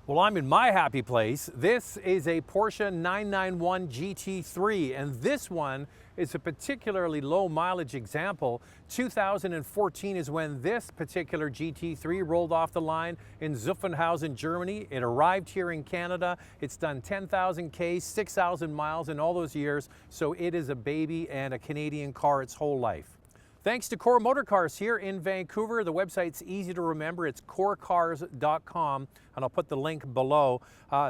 Well, I'm in my happy place. This is a Porsche 991 GT3, and this one is a particularly low mileage example. 2014 is when this particular GT3 rolled off the line in Zuffenhausen, Germany. It arrived here in Canada. It's done 10,000 Ks, 6,000 miles in all those years, so it is a baby and a Canadian car its whole life. Thanks to Core Motor Cars here in Vancouver. The website's easy to remember. It's corecars.com, and I'll put the link below.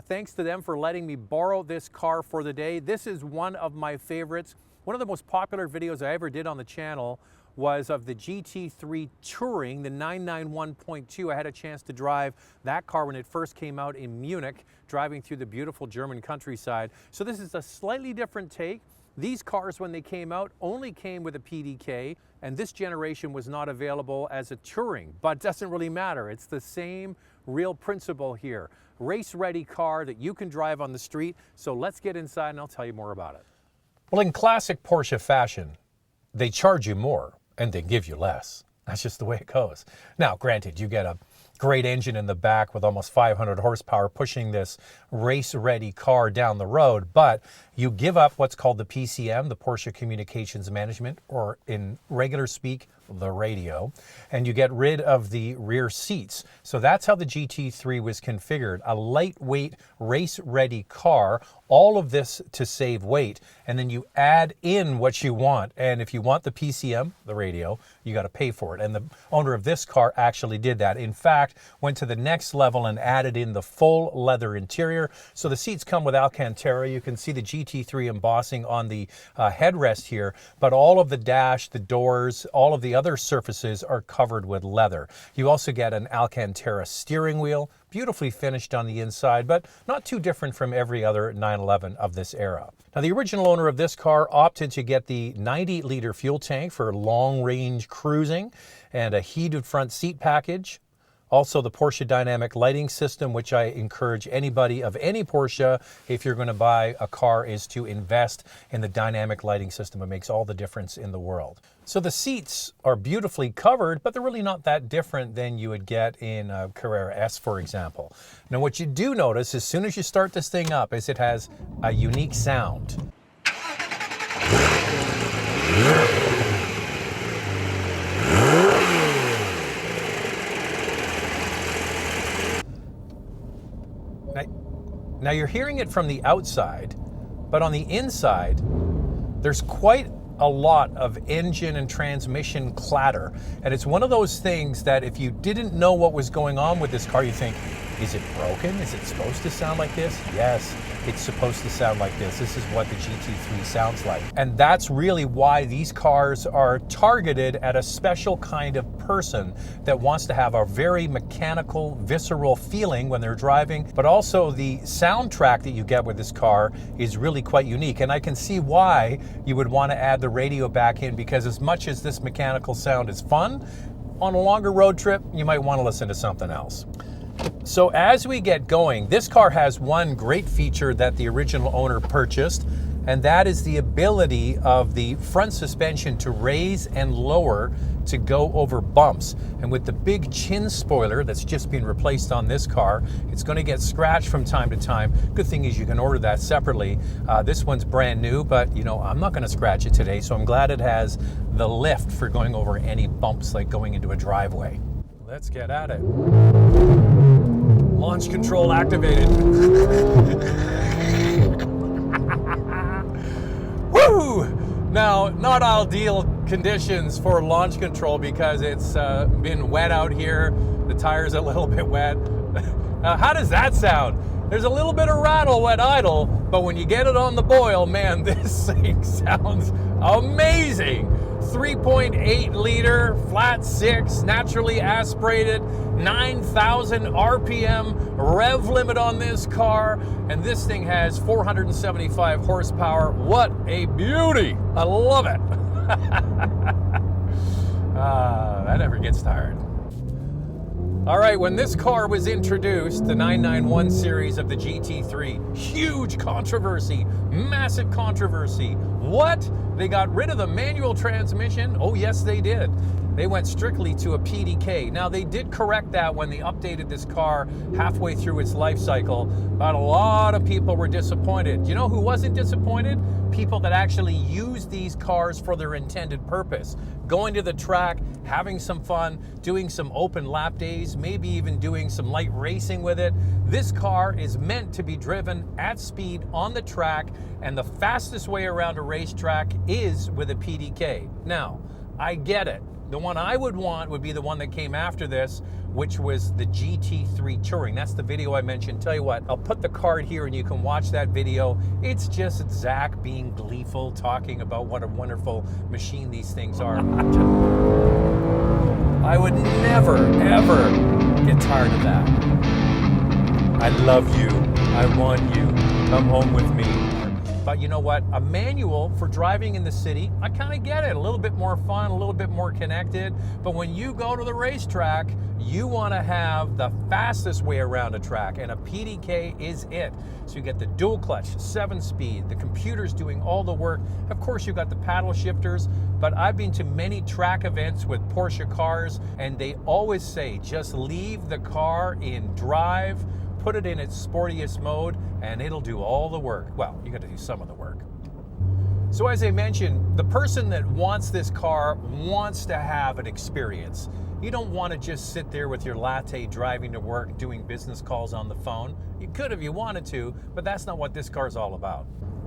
Thanks to them for letting me borrow this car for the day. This is one of my favorites. One of the most popular videos I ever did on the channel was of the GT3 Touring, the 991.2. I had a chance to drive that car when it first came out in Munich, driving through the beautiful German countryside. So this is a slightly different take. These cars, when they came out, only came with a PDK, and this generation was not available as a Touring, but it doesn't really matter. It's the same real principle here. Race-ready car that you can drive on the street. So let's get inside and I'll tell you more about it. Well, in classic Porsche fashion, they charge you more and they give you less. That's just the way it goes. Now, granted, you get a great engine in the back with almost 500 horsepower pushing this race-ready car down the road, but you give up what's called the PCM, the Porsche Communications Management, or in regular speak, the radio, and you get rid of the rear seats. So that's how the GT3 was configured, a lightweight, race-ready car, all of this to save weight, and then you add in what you want. And if you want the PCM, the radio, you got to pay for it. And the owner of this car actually did that. In fact, went to the next level and added in the full leather interior. So the seats come with Alcantara. You can see the GT3 embossing on the headrest here, but all of the dash, the doors, all of the other surfaces are covered with leather. You also get an Alcantara steering wheel, beautifully finished on the inside, but not too different from every other 911 of this era. Now, the original owner of this car opted to get the 90-liter fuel tank for long-range cruising and a heated front seat package. Also, the Porsche dynamic lighting system, which I encourage anybody of any Porsche, if you're going to buy a car, is to invest in the dynamic lighting system. It makes all the difference in the world. So the seats are beautifully covered, but they're really not that different than you would get in a Carrera S, for example. Now, what you do notice as soon as you start this thing up is it has a unique sound. Now you're hearing it from the outside, but on the inside, there's quite a lot of engine and transmission clatter. And it's one of those things that if you didn't know what was going on with this car, you think, is it broken? Is it supposed to sound like this? Yes, it's supposed to sound like this. This is what the GT3 sounds like. And that's really why these cars are targeted at a special kind of person that wants to have a very mechanical, visceral feeling when they're driving, but also the soundtrack that you get with this car is really quite unique. And I can see why you would want to add the radio back in, because as much as this mechanical sound is fun, on a longer road trip, you might want to listen to something else. So as we get going, this car has one great feature that the original owner purchased, and that is the ability of the front suspension to raise and lower to go over bumps. And with the big chin spoiler that's just been replaced on this car, it's going to get scratched from time to time. Good thing is you can order that separately. This one's brand new, but you know, I'm not going to scratch it today, so I'm glad it has the lift for going over any bumps like going into a driveway. Let's get at it. Launch control activated. Woo! Now, not ideal conditions for launch control because it's been wet out here. The tire's a little bit wet. How does that sound? There's a little bit of rattle when idle, but when you get it on the boil, man, this thing sounds amazing. 3.8 liter, flat six, naturally aspirated, 9,000 RPM rev limit on this car, and this thing has 475 horsepower. What a beauty! I love it. That never gets tired. All right, when this car was introduced, the 991 series of the GT3, huge controversy, massive controversy. What? They got rid of the manual transmission? Oh, yes, they did. They went strictly to a PDK. Now, they did correct that when they updated this car halfway through its life cycle, but a lot of people were disappointed. You know who wasn't disappointed? People that actually use these cars for their intended purpose. Going to the track, having some fun, doing some open lap days, maybe even doing some light racing with it. This car is meant to be driven at speed on the track, and the fastest way around a racetrack is with a PDK. Now, I get it. The one I would want would be the one that came after this, which was the GT3 Touring. That's the video I mentioned. Tell you what, I'll put the card here and you can watch that video. It's just Zach being gleeful, talking about what a wonderful machine these things are. I would never, ever get tired of that. I love you. I want you. Come home with me. But you know what? A manual for driving in the city, I kind of get it. A little bit more fun, a little bit more connected. But when you go to the racetrack, you want to have the fastest way around a track, and a PDK is it. So you get the dual clutch, 7-speed, the computer's doing all the work. Of course, you've got the paddle shifters, but I've been to many track events with Porsche cars, and they always say, just leave the car in drive, put it in its sportiest mode, and it'll do all the work. Well, you got to do some of the work. So as I mentioned, the person that wants this car wants to have an experience. You don't want to just sit there with your latte driving to work, doing business calls on the phone. You could if you wanted to, but that's not what this car is all about.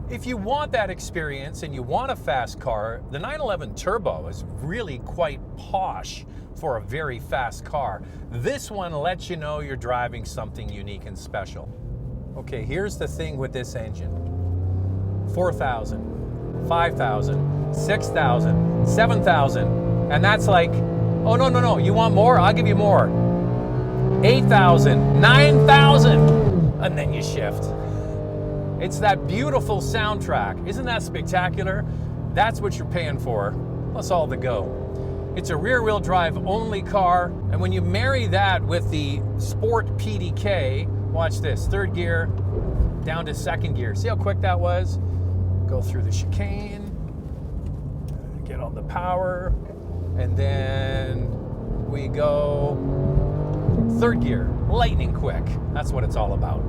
If you want that experience and you want a fast car, the 911 Turbo is really quite posh for a very fast car. This one lets you know you're driving something unique and special. Okay, here's the thing with this engine. 4,000, 5,000, 6,000, 7,000, and that's like, oh no, you want more? I'll give you more. 8,000, 9,000, and then you shift. It's that beautiful soundtrack. Isn't that spectacular? That's what you're paying for, plus all the go. It's a rear-wheel drive only car, and when you marry that with the Sport PDK, watch this, 3rd gear, down to 2nd gear. See how quick that was? Go through the chicane, get on the power, and then we go 3rd gear, lightning quick. That's what it's all about.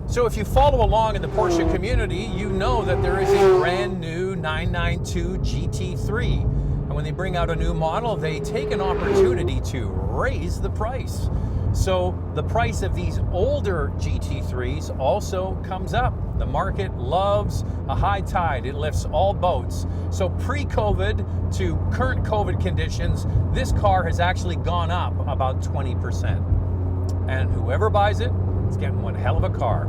So if you follow along in the Porsche community, you know that there is a brand new 992 GT3. And when they bring out a new model, they take an opportunity to raise the price. So the price of these older GT3s also comes up. The market loves a high tide. It lifts all boats. So pre-COVID to current COVID conditions, this car has actually gone up about 20%. And whoever buys it is getting one hell of a car.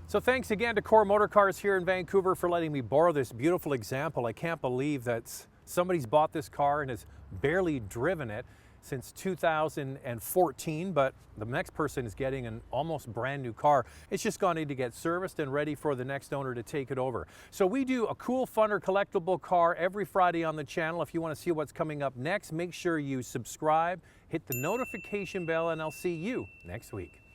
So thanks again to Core Motor Cars here in Vancouver for letting me borrow this beautiful example. I can't believe that somebody's bought this car and has barely driven it since 2014, but the next person is getting an almost brand new car. It's just going to need to get serviced and ready for the next owner to take it over. So we do a cool, fun, or collectible car every Friday on the channel. If you want to see what's coming up next, make sure you subscribe, hit the notification bell, and I'll see you next week.